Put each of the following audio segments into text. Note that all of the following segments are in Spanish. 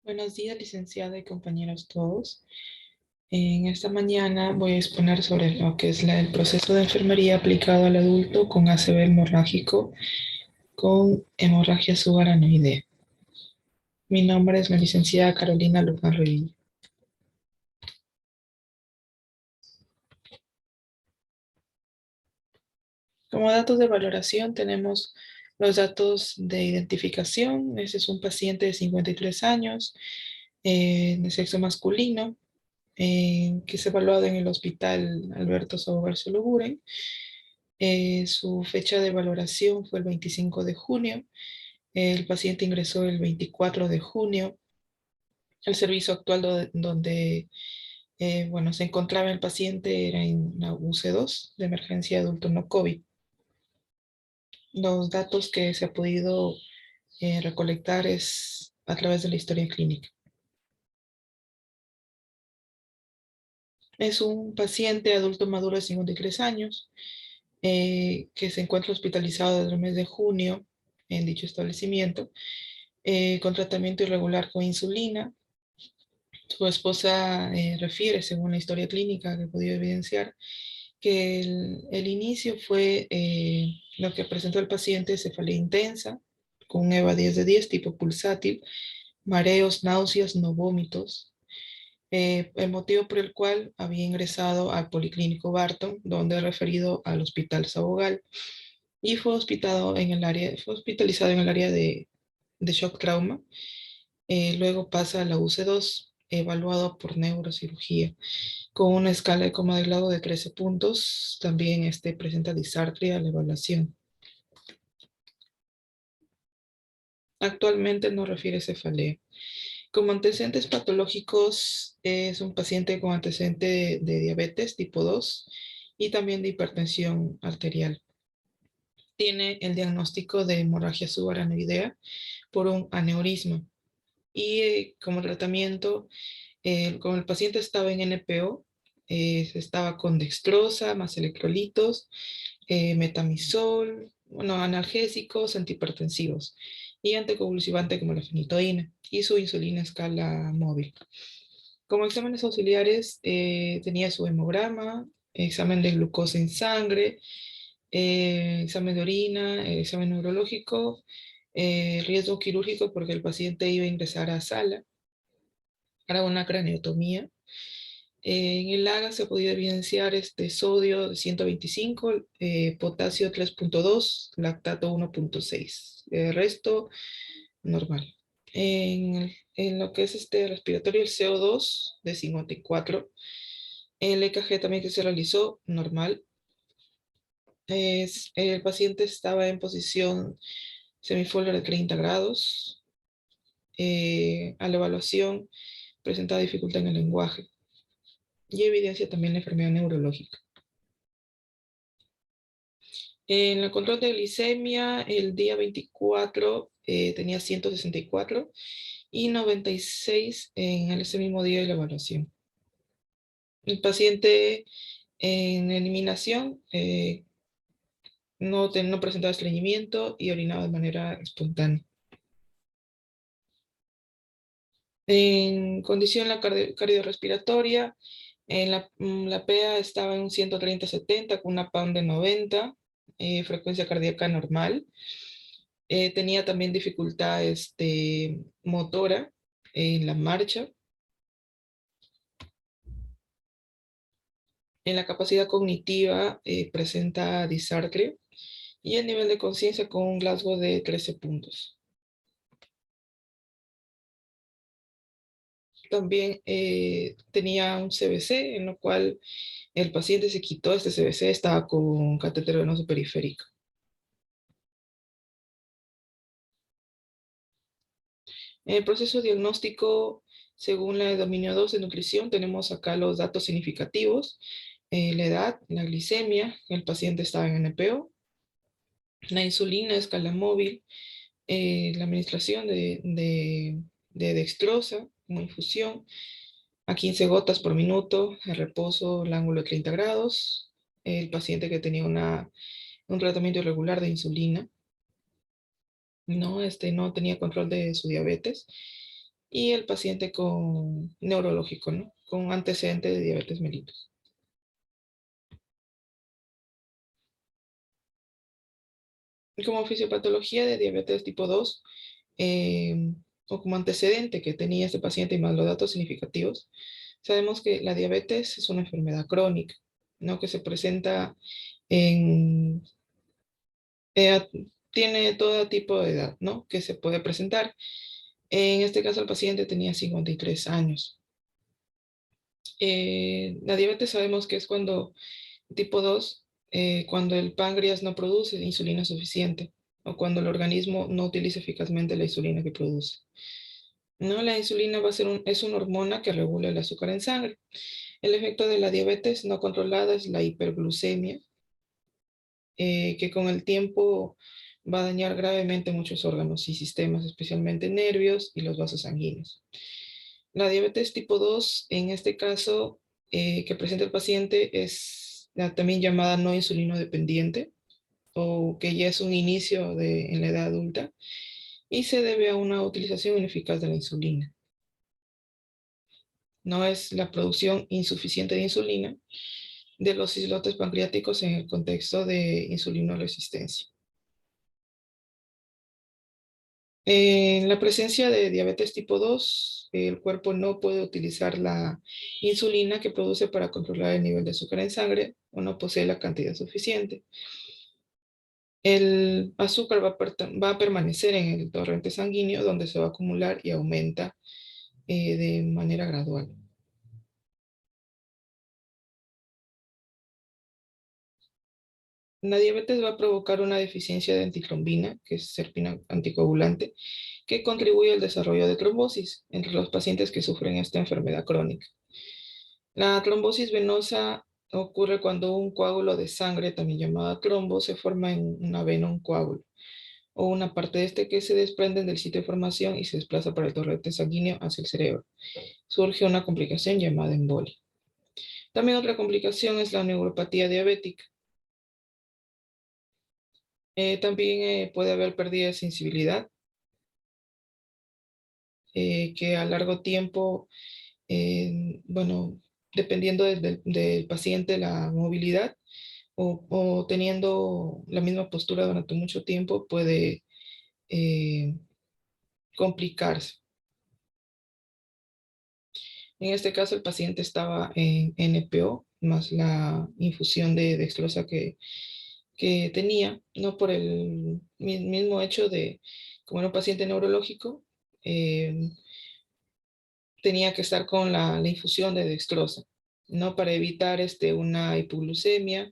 Buenos días, licenciada y compañeros todos. En esta mañana voy a exponer sobre lo que es el proceso de enfermería aplicado al adulto con ACV hemorrágico con hemorragia subaranoidea. Mi nombre es la licenciada Carolina Luján Revilla. Como datos de valoración tenemos los datos de identificación. Este es un paciente de 53 años, de sexo masculino, que es evaluado en el Hospital Alberto Sabogal Sologuren. Su fecha de valoración fue el 25 de junio. El paciente ingresó el 24 de junio. El servicio actual donde bueno, se encontraba el paciente era en la UC2 de emergencia adulto no COVID. Los datos que se ha podido recolectar es a través de la historia clínica. Es un paciente adulto maduro de 53 años que se encuentra hospitalizado desde el mes de junio en dicho establecimiento con tratamiento irregular con insulina. Su esposa refiere, según la historia clínica que he podido evidenciar, que el inicio fue lo que presentó el paciente: cefalea intensa, con un EVA 10 de 10 tipo pulsátil, mareos, náuseas, no vómitos. El motivo por el cual había ingresado al Policlínico Barton, donde referido al Hospital Sabogal, y fue hospitalizado en el área de shock trauma. Luego pasa a la UC2, evaluado por neurocirugía, con una escala de coma de grado de 13 puntos. También presenta disartria a la evaluación. Actualmente no refiere cefalea. Como antecedentes patológicos, es un paciente con antecedente de diabetes tipo 2 y también de hipertensión arterial. Tiene el diagnóstico de hemorragia subaranoidea por un aneurisma. Y como tratamiento, como el paciente estaba en NPO, estaba con dextrosa, más electrolitos, metamizol, bueno, analgésicos, antihipertensivos y anticonvulsivante como la fenitoína y su insulina a escala móvil. Como exámenes auxiliares, tenía su hemograma, examen de glucosa en sangre, examen de orina, examen neurológico, riesgo quirúrgico porque el paciente iba a ingresar a sala para una craneotomía. En el AGA se ha podido evidenciar sodio de 125, potasio 3.2, lactato 1.6. El resto, normal. En lo que es respiratorio, el CO2 de 54. El EKG también que se realizó, normal. El paciente estaba en posición semifoliar de 30 grados. A la evaluación presentaba dificultad en el lenguaje y evidencia también la enfermedad neurológica. En el control de glicemia, el día 24 tenía 164 y 96 en ese mismo día de la evaluación. El paciente en eliminación no presentaba estreñimiento y orinaba de manera espontánea. En condición cardiorrespiratoria, la PEA estaba en un 130-70 con una PAM de 90, frecuencia cardíaca normal. Tenía también dificultad motora en la marcha. En la capacidad cognitiva presenta disartria y el nivel de conciencia con un Glasgow de 13 puntos. También tenía un CBC, en lo cual el paciente se quitó este CBC, estaba con catéter venoso periférico. En el proceso diagnóstico, según la de dominio 2 de nutrición, tenemos acá los datos significativos: la edad, la glicemia, el paciente estaba en NPO, la insulina a escala móvil, la administración de dextrosa como infusión a 15 gotas por minuto, el reposo, el ángulo de 30 grados, el paciente que tenía un tratamiento irregular de insulina. ¿no? No tenía control de su diabetes. Y el paciente con neurológico, ¿no? Con antecedente de diabetes mellitus. Como fisiopatología de diabetes tipo 2, eh, o como antecedente que tenía este paciente y más los datos significativos, sabemos que la diabetes es una enfermedad crónica, ¿no? Que se presenta en, eh, tiene todo tipo de edad, ¿no? Que se puede presentar. En este caso, el paciente tenía 53 años. La diabetes sabemos que es cuando tipo 2, cuando el páncreas no produce insulina suficiente o cuando el organismo no utiliza eficazmente la insulina que produce. No, la insulina va a ser es una hormona que regula el azúcar en sangre. El efecto de la diabetes no controlada es la hiperglucemia, que con el tiempo va a dañar gravemente muchos órganos y sistemas, especialmente nervios y los vasos sanguíneos. La diabetes tipo 2, en este caso, que presenta el paciente, es también llamada no insulino dependiente o que ya es un inicio en la edad adulta y se debe a una utilización ineficaz de la insulina. No es la producción insuficiente de insulina de los islotes pancreáticos en el contexto de insulinoresistencia. En la presencia de diabetes tipo 2, el cuerpo no puede utilizar la insulina que produce para controlar el nivel de azúcar en sangre o no posee la cantidad suficiente. El azúcar va a permanecer en el torrente sanguíneo donde se va a acumular y aumenta de manera gradual. La diabetes va a provocar una deficiencia de antitrombina, que es serpina anticoagulante, que contribuye al desarrollo de trombosis entre los pacientes que sufren esta enfermedad crónica. La trombosis venosa ocurre cuando un coágulo de sangre, también llamada trombo, se forma en una vena, un coágulo, o una parte de este que se desprende del sitio de formación y se desplaza por el torrente sanguíneo hacia el cerebro. Surge una complicación llamada embolia. También otra complicación es la neuropatía diabética. También puede haber pérdida de sensibilidad, que a largo tiempo, bueno, dependiendo del paciente, la movilidad o teniendo la misma postura durante mucho tiempo puede eh, complicarse. En este caso, el paciente estaba en NPO, más la infusión de dextrosa que tenía, no por el mismo hecho de, como era un paciente neurológico, eh, tenía que estar con la infusión de dextrosa, ¿no? Para evitar una hipoglucemia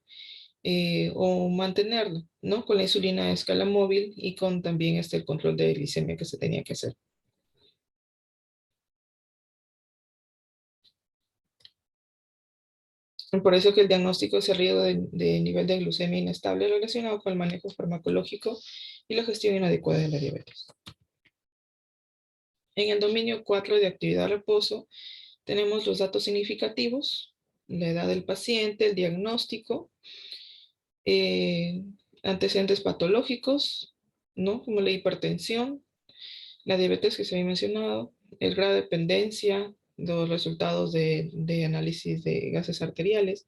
o mantenerlo, ¿no? Con la insulina a escala móvil y con también el control de glicemia que se tenía que hacer. Por eso que el diagnóstico es el riesgo de nivel de glucemia inestable relacionado con el manejo farmacológico y la gestión inadecuada de la diabetes. En el dominio 4 de actividad reposo tenemos los datos significativos, la edad del paciente, el diagnóstico, eh, antecedentes patológicos, ¿no? Como la hipertensión, la diabetes que se había mencionado, el grado de dependencia, los resultados de análisis de gases arteriales,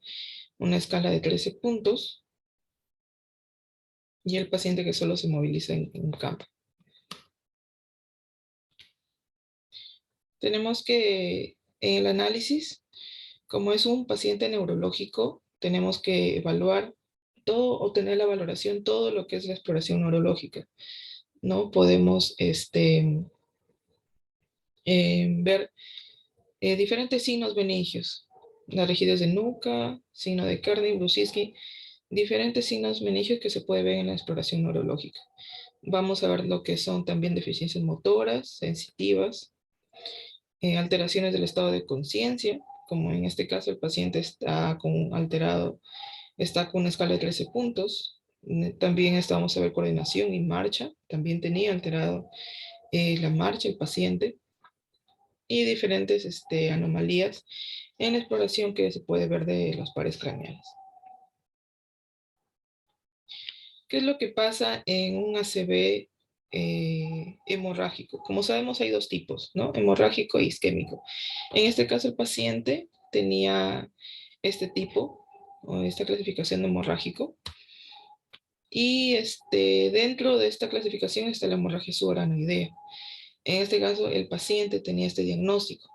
una escala de 13 puntos y el paciente que solo se moviliza en campo. Tenemos que en el análisis, como es un paciente neurológico, tenemos que evaluar todo o tener la valoración, todo lo que es la exploración neurológica, ¿no? Podemos ver diferentes signos meningios, la rigidez de nuca, signo de Kerner, Brusinski, diferentes signos meningios que se puede ver en la exploración neurológica. Vamos a ver lo que son también deficiencias motoras, sensitivas, alteraciones del estado de conciencia, como en este caso el paciente está alterado, está con una escala de 13 puntos. También vamos a ver coordinación y marcha, también tenía alterado la marcha el paciente y diferentes anomalías en la exploración que se puede ver de los pares craneales. ¿Qué es lo que pasa en un ACV hemorrágico. Como sabemos, hay dos tipos, ¿no? Hemorrágico y isquémico. En este caso, el paciente tenía este tipo, o esta clasificación de hemorrágico, y dentro de esta clasificación está la hemorragia subaranoidea. En este caso, el paciente tenía este diagnóstico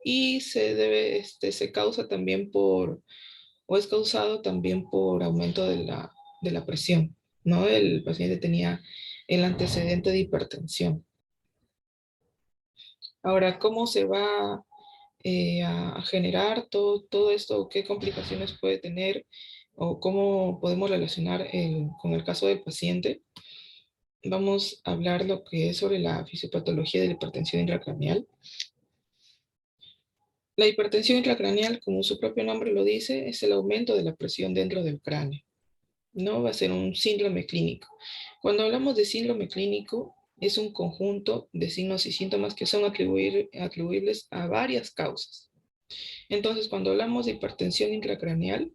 y se causa también o es causado también por aumento de la presión, ¿no? El paciente tenía el antecedente de hipertensión. Ahora, ¿cómo se va a generar todo esto? ¿Qué complicaciones puede tener? ¿O cómo podemos relacionar con el caso del paciente? Vamos a hablar lo que es sobre la fisiopatología de la hipertensión intracraneal. La hipertensión intracraneal, como su propio nombre lo dice, es el aumento de la presión dentro del cráneo. No va a ser un síndrome clínico. Cuando hablamos de síndrome clínico, es un conjunto de signos y síntomas que son atribuibles a varias causas. Entonces, cuando hablamos de hipertensión intracraneal,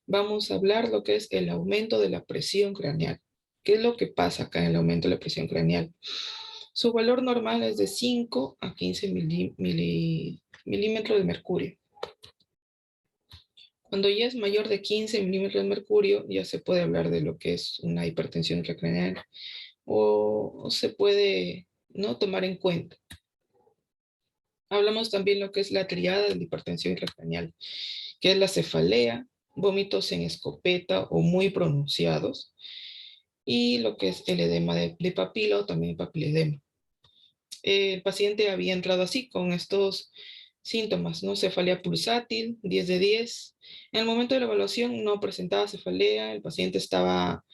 vamos a hablar lo que es el aumento de la presión craneal. ¿Qué es lo que pasa acá en el aumento de la presión craneal? Su valor normal es de 5 a 15 milímetros de mercurio. Cuando ya es mayor de 15 milímetros de mercurio, ya se puede hablar de lo que es una hipertensión intracraneal o se puede no tomar en cuenta. Hablamos también lo que es la triada de la hipertensión intracraneal, que es la cefalea, vómitos en escopeta o muy pronunciados, y lo que es el edema de papila o también papiledema. El paciente había entrado así con estos síntomas, ¿no? Cefalea pulsátil, 10 de 10. En el momento de la evaluación no presentaba cefalea, el paciente estaba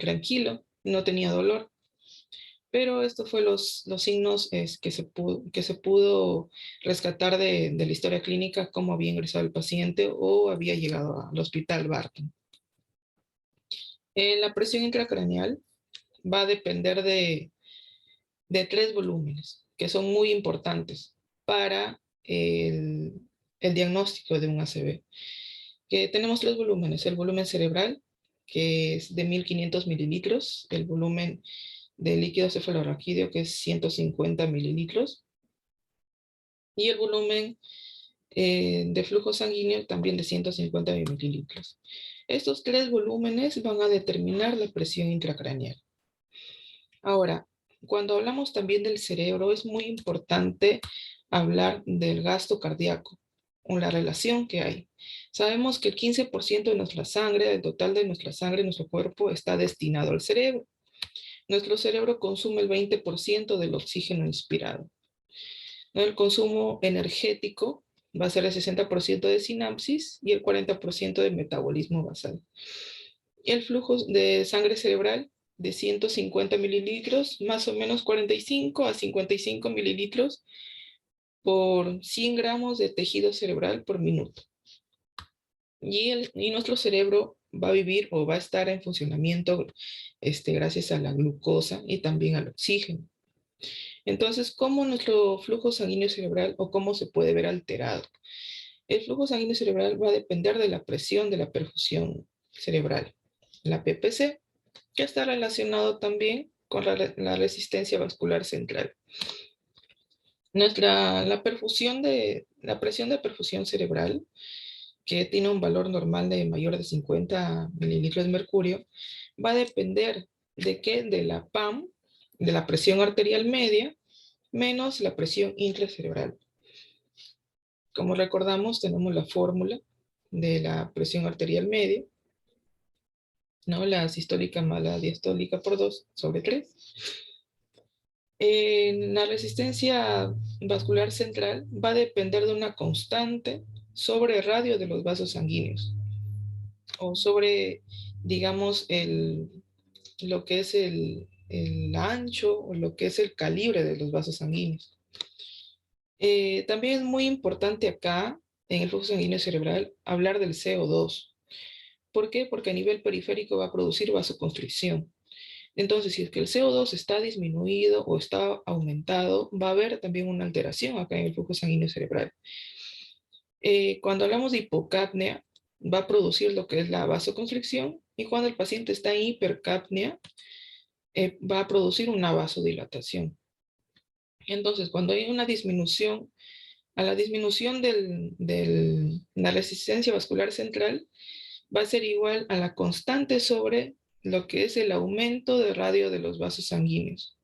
tranquilo, no tenía dolor, pero estos fueron los signos que se pudo rescatar de la historia clínica, cómo había ingresado el paciente o había llegado al hospital Barton. La presión intracraneal va a depender de tres volúmenes que son muy importantes para el diagnóstico de un ACV. Que tenemos tres volúmenes: el volumen cerebral, que es de 1500 mililitros, el volumen de líquido cefalorraquídeo, que es 150 mililitros, y el volumen de flujo sanguíneo también de 150 mililitros. Estos tres volúmenes van a determinar la presión intracraneal. Ahora, cuando hablamos también del cerebro, es muy importante hablar del gasto cardíaco o la relación que hay. Sabemos que el 15% de nuestra sangre, del total de nuestra sangre, nuestro cuerpo, está destinado al cerebro. Nuestro cerebro consume el 20% del oxígeno inspirado. El consumo energético va a ser el 60% de sinapsis y el 40% de metabolismo basal. Y el flujo de sangre cerebral de 150 mililitros, más o menos 45 a 55 mililitros por 100 gramos de tejido cerebral por minuto. Y nuestro cerebro va a vivir o va a estar en funcionamiento gracias a la glucosa y también al oxígeno. Entonces, ¿cómo nuestro flujo sanguíneo cerebral o cómo se puede ver alterado? El flujo sanguíneo cerebral va a depender de la presión de la perfusión cerebral, la PPC, que está relacionado también con la resistencia vascular central. La presión de perfusión cerebral, que tiene un valor normal de mayor de 50 mililitros de mercurio, va a depender de qué, de la PAM, de la presión arterial media, menos la presión intracerebral. Como recordamos, tenemos la fórmula de la presión arterial media, ¿no? La sistólica más la diastólica por 2/3. La resistencia vascular central va a depender de una constante sobre el radio de los vasos sanguíneos o sobre, digamos, lo que es el ancho o lo que es el calibre de los vasos sanguíneos. También es muy importante acá, en el flujo sanguíneo cerebral, hablar del CO2. ¿Por qué? Porque a nivel periférico va a producir vasoconstricción. Entonces, si es que el CO2 está disminuido o está aumentado, va a haber también una alteración acá en el flujo sanguíneo cerebral. Cuando hablamos de hipocapnia, va a producir lo que es la vasoconstricción, y cuando el paciente está en hipercapnia, va a producir una vasodilatación. Entonces, cuando hay una disminución, a la disminución de la resistencia vascular central, va a ser igual a la constante sobre lo que es el aumento de radio de los vasos sanguíneos.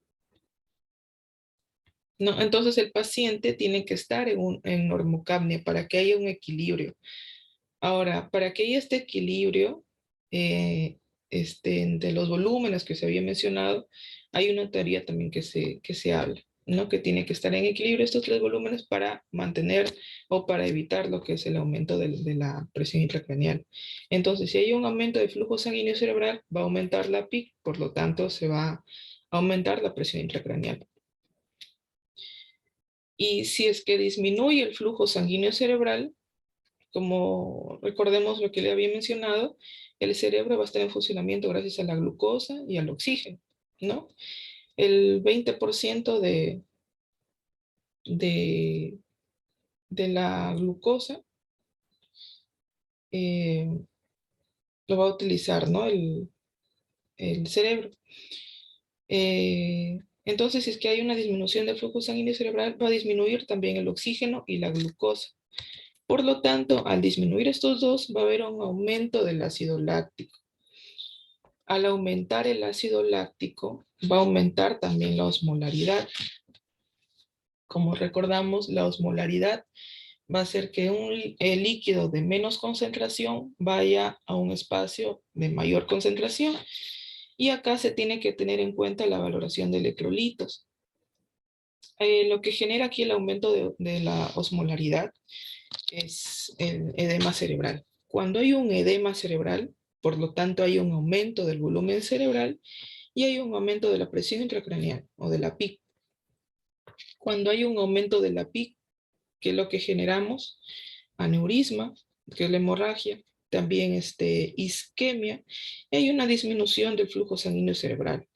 ¿No? Entonces el paciente tiene que estar en normocapnia para que haya un equilibrio. Ahora, para que haya este equilibrio de los volúmenes que se había mencionado, hay una teoría también que se habla, ¿no? Que tiene que estar en equilibrio estos tres volúmenes para mantener o para evitar lo que es el aumento de la presión intracraneal. Entonces, si hay un aumento de flujo sanguíneo cerebral, va a aumentar la PIC, por lo tanto, se va a aumentar la presión intracraneal. Y si es que disminuye el flujo sanguíneo cerebral, como recordemos lo que le había mencionado, el cerebro va a estar en funcionamiento gracias a la glucosa y al oxígeno, ¿no? El 20% de, de la glucosa eh, lo va a utilizar, ¿no? El cerebro. Entonces, si es que hay una disminución del flujo sanguíneo cerebral, va a disminuir también el oxígeno y la glucosa. Por lo tanto, al disminuir estos dos, va a haber un aumento del ácido láctico. Al aumentar el ácido láctico, va a aumentar también la osmolaridad. Como recordamos, la osmolaridad va a hacer que el líquido de menos concentración vaya a un espacio de mayor concentración. Y acá se tiene que tener en cuenta la valoración de electrolitos. Lo que genera aquí el aumento de la osmolaridad es el edema cerebral. Cuando hay un edema cerebral, por lo tanto hay un aumento del volumen cerebral y hay un aumento de la presión intracraneal o de la PIC. Cuando hay un aumento de la PIC, que es lo que generamos, aneurisma, que es la hemorragia, también isquemia, y hay una disminución del flujo sanguíneo cerebral.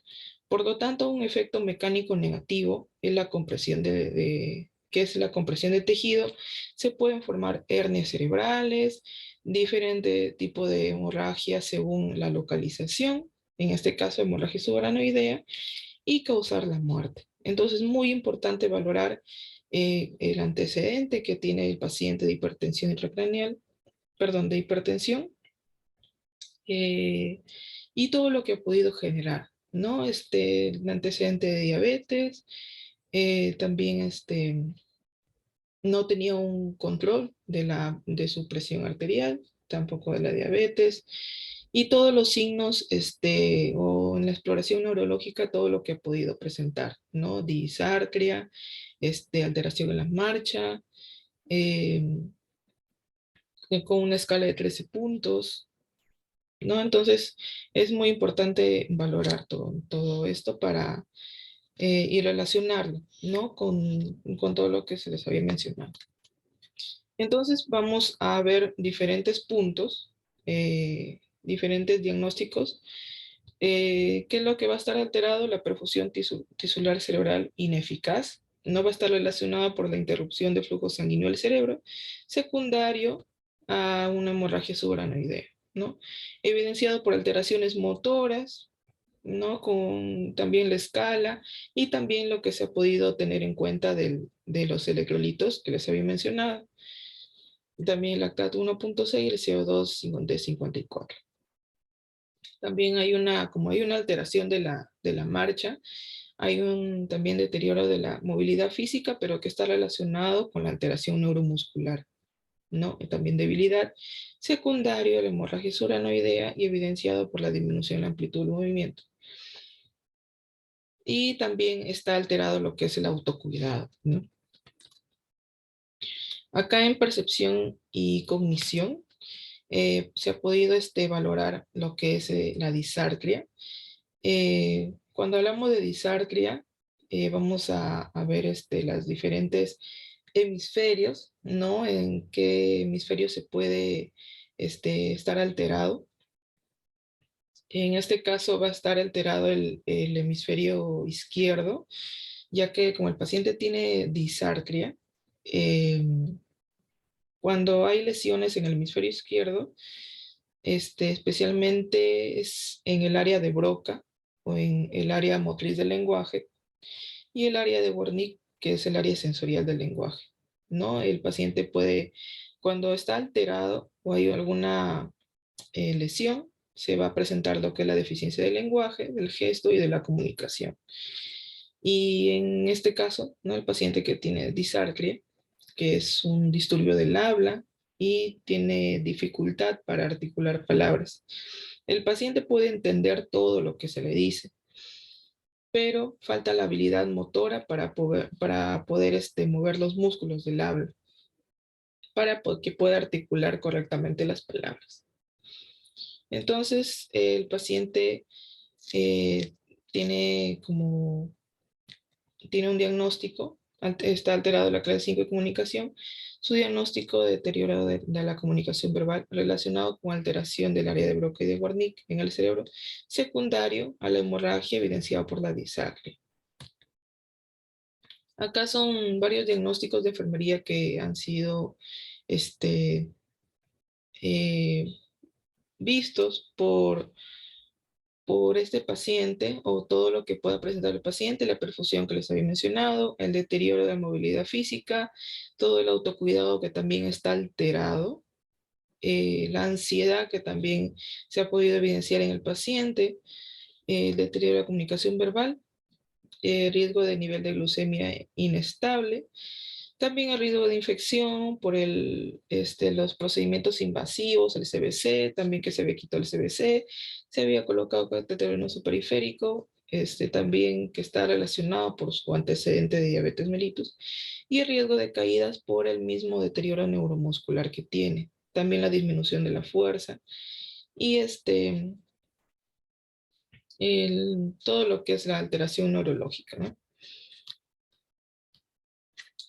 Por lo tanto, un efecto mecánico negativo es la compresión ¿qué es la compresión de tejido? Se pueden formar hernias cerebrales, diferente tipo de hemorragia según la localización, en este caso hemorragia subaranoidea, y causar la muerte. Entonces, muy importante valorar el antecedente que tiene el paciente de hipertensión intracraneal, perdón, de hipertensión, eh, y todo lo que ha podido generar, ¿no? El antecedente de diabetes, también no tenía un control de su presión arterial, tampoco de la diabetes, y todos los signos, o en la exploración neurológica, todo lo que ha podido presentar, ¿no? Disartria, alteración en la marcha, eh, con una escala de 13 puntos, ¿no? Entonces, es muy importante valorar todo esto para y relacionarlo, ¿no? Con todo lo que se les había mencionado. Entonces, vamos a ver diferentes puntos, diferentes diagnósticos. ¿Qué es lo que va a estar alterado? La perfusión tisular cerebral ineficaz. No va a estar relacionada por la interrupción de flujo sanguíneo al cerebro, secundario a una hemorragia subaranoidea, ¿no? Evidenciado por alteraciones motoras, ¿no? Con también la escala y también lo que se ha podido tener en cuenta de los electrolitos que les había mencionado. También el lactato 1.6 y el CO2 de 54. También como hay una alteración de la marcha, hay un también deterioro de la movilidad física, pero que está relacionado con la alteración neuromuscular, ¿no? Y también debilidad secundaria de la hemorragia suranoidea y evidenciado por la disminución de la amplitud del movimiento. Y también está alterado lo que es el autocuidado, ¿no? Acá en percepción y cognición se ha podido valorar lo que es la disartria. Cuando hablamos de disartria, vamos a ver las diferentes hemisferios, ¿no? En qué hemisferio se puede estar alterado. En este caso va a estar alterado el hemisferio izquierdo, ya que como el paciente tiene disartria, eh, cuando hay lesiones en el hemisferio izquierdo, especialmente es en el área de Broca o en el área motriz del lenguaje, y el área de Wernicke, que es el área sensorial del lenguaje, ¿no? El paciente puede, cuando está alterado o hay alguna lesión, se va a presentar lo que es la deficiencia del lenguaje, del gesto y de la comunicación. Y en este caso, ¿no? El paciente que tiene disartria, que es un disturbio del habla y tiene dificultad para articular palabras. El paciente puede entender todo lo que se le dice, pero falta la habilidad motora para poder mover los músculos del habla, para que pueda articular correctamente las palabras. Entonces, el paciente eh, tiene como tiene un diagnóstico, está alterado la clase 5 de comunicación, su diagnóstico de deterioro de la comunicación verbal relacionado con alteración del área de Broca y de Wernicke en el cerebro, secundario a la hemorragia evidenciada por la disartria. Acá son varios diagnósticos de enfermería que han sido este, eh, vistos por este paciente o todo lo que pueda presentar el paciente, la perfusión que les había mencionado, el deterioro de la movilidad física, todo el autocuidado que también está alterado, la ansiedad que también se ha podido evidenciar en el paciente, el deterioro de la comunicación verbal, riesgo de nivel de glucemia inestable, también el riesgo de infección por los procedimientos invasivos, el CBC, también que se había quitado el CBC, se había colocado catéter venoso periférico, también que está relacionado por su antecedente de diabetes mellitus, y el riesgo de caídas por el mismo deterioro neuromuscular que tiene, también la disminución de la fuerza, y todo lo que es la alteración neurológica, ¿no?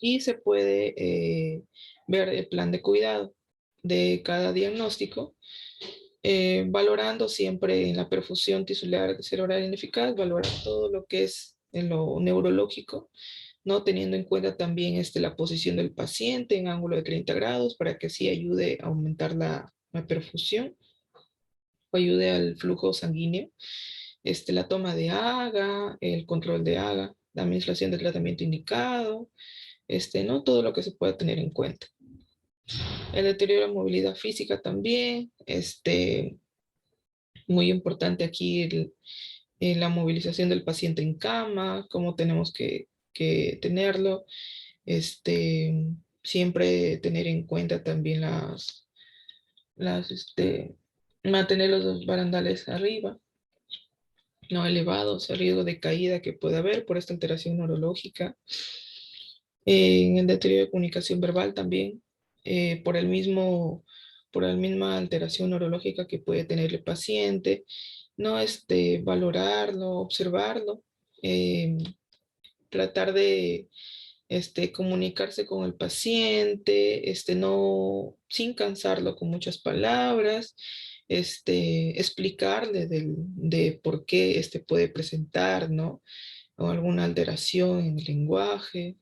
Y se puede ver el plan de cuidado de cada diagnóstico, valorando siempre en la perfusión tisular cerebral ineficaz, valorar todo lo que es en lo neurológico, ¿no? Teniendo en cuenta también la posición del paciente en ángulo de 30 grados para que así ayude a aumentar la perfusión o ayude al flujo sanguíneo, la toma de AGA, el control de AGA, la administración del tratamiento indicado, ¿no? Todo lo que se pueda tener en cuenta. El deterioro de movilidad física también, muy importante aquí la movilización del paciente en cama, cómo tenemos que tenerlo, siempre tener en cuenta también mantener los dos barandales arriba, no elevados, el riesgo de caída que puede haber por esta alteración neurológica. En el deterioro de comunicación verbal también, por por la misma alteración neurológica que puede tener el paciente, no valorarlo, observarlo, eh, tratar de comunicarse con el paciente, no, sin cansarlo con muchas palabras, explicarle de por qué puede presentar, ¿no? O alguna alteración en el lenguaje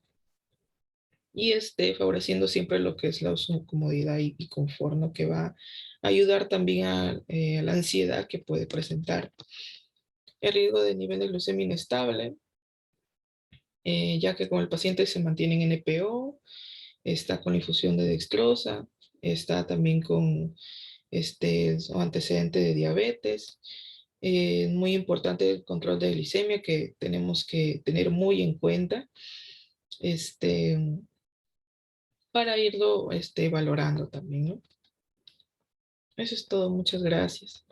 y favoreciendo siempre lo que es la comodidad y confort, ¿no? Que va a ayudar también a la ansiedad que puede presentar. El riesgo de nivel de glucemia inestable, ya que con el paciente se mantiene en NPO, está con la infusión de dextrosa, está también con su antecedente de diabetes. Muy importante el control de glicemia que tenemos que tener muy en cuenta. Para irlo valorando también, ¿no? Eso es todo, muchas gracias.